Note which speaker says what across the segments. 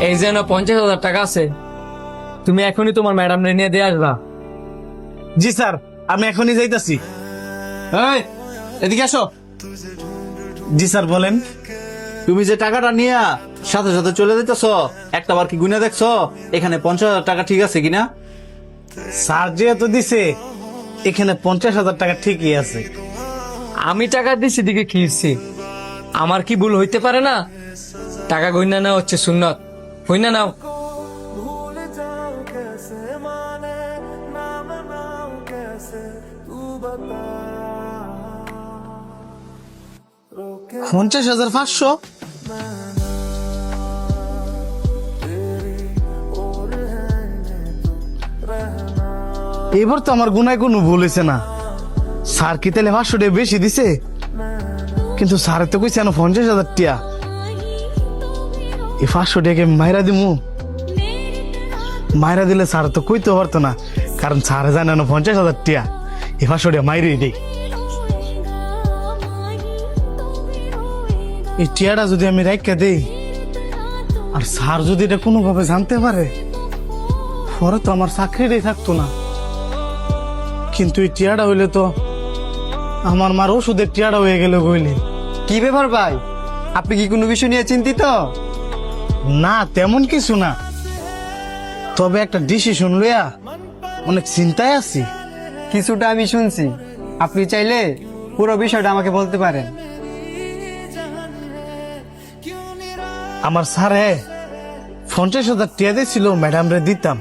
Speaker 1: এই যে না 50,000 টাকা আছে, তুমি এখনই তোমার ম্যাডাম নিয়ে দিয়ে আসবা।
Speaker 2: জি স্যার, আমি এখনই যাইতাছি।
Speaker 3: এই এদিকে আসো।
Speaker 2: জি স্যার বলেন।
Speaker 3: তুমি যে টাকাটা নিয়ে সাথে সাথে চলে যেতেছ, একটা বার কি গুনে দেখছো এখানে 50,000 টাকা ঠিক আছে কিনা?
Speaker 2: স্যার যেহেতু দিছে এখানে 50,000 টাকা ঠিকই আছে।
Speaker 1: আমি টাকা দিছি দিকে কি হইছে? আমার কি ভুল হইতে পারে না? টাকা গইনা নেওয়া হচ্ছে সুন্নত, হইনা নাও।
Speaker 4: भूल जाऊं कैसे माने ना मनाऊं कैसे तू बता रोके
Speaker 2: 50,500?
Speaker 4: और है तू रहना
Speaker 2: এবার তো আমার গুনায় কোনো ভুল হয়েছে না। স্যার কি তাহলে 500 টাকা বেশি দিছে? কিন্তু স্যার তো কইছে না 50,000 টাকা। এই 500 টাকা মাইরা দিমু, মাইরা দিলে স্যার তো কইতে পারতো না, কারণ স্যার জানে না 50,000 টাকা। এই 500 টাকা মাইরেই দেই। এই টিয়াটা যদি আমি রাইখা দেই আর স্যার যদি এটা কোনোভাবে জানতে পারে, পরে তো আমার চাকরিটাই থাকতো না। কিন্তু এই টিয়াটা হইলে তো আমার মার ওষুধের টিয়াটা হয়ে গেল কইলে।
Speaker 5: কি ব্যাপার ভাই, আপনি কি কোনো বিষয় নিয়ে চিন্তিত?
Speaker 2: না তেমন কিছু না, তবে একটা ডিসিশন লইয়া অনেক চিন্তায় আছি।
Speaker 5: কিছুটা আমি শুনছি, আপনি চাইলে পুরো বিষয়টা আমাকে বলতে পারেন।
Speaker 2: আমার স্যারে 50,000 টাকা দিয়েছিল, ম্যাডাম রে দিতাম,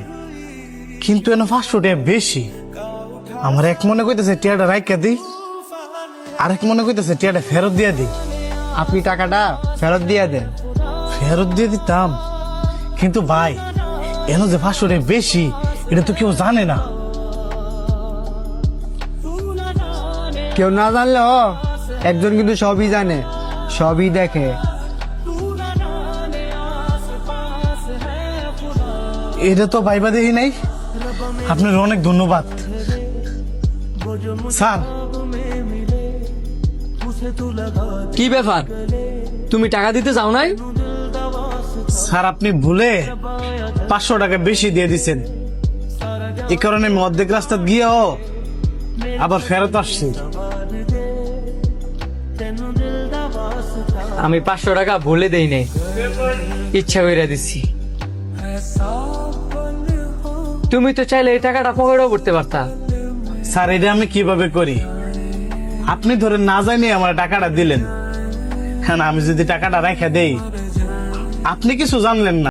Speaker 2: কিন্তু এনে 500 টাকা বেশি। আমার এক মনে কইতেছে টিয়াটা রাইখা দিই, আরেক মনে কইতেছে টিয়াটা ফেরত দিয়ে দিই।
Speaker 5: আপনি টাকাটা ফেরত দিয়ে দেন।
Speaker 2: ফেরত দিয়ে দিতাম, কিন্তু ভাই এনে যে 500 টাকা বেশি এটা তো কেউ জানে না।
Speaker 5: কেউ না জানলেও একজন কিন্তু সবই জানে, সবই দেখে।
Speaker 2: এটা তো ভাইবা দেখি নাই। আপনার অনেক ধন্যবাদ স্যার।
Speaker 1: কি ব্যাপার, তুমি টাকা দিতে যাও নাই?
Speaker 2: স্যার আপনি ভুলে 500 টাকা বেশি দিয়ে দিচ্ছেন, এই কারণে আমি অর্ধেক রাস্তা গিয়েও আবার ফেরত আসছি।
Speaker 1: আমি 500 টাকা ভুলে দেই নাই, ইচ্ছা কইরা দিছি। তুমি তো চাইলে এই টাকাটা পকেটও করতে পারতা।
Speaker 2: স্যার এটা আমি কিভাবে করি? আপনি ধরে না জানি আমার টাকাটা দিলেন, হ্যাঁ আমি যদি টাকাটা রেখে দেই আপনি কিছু জানলেন না।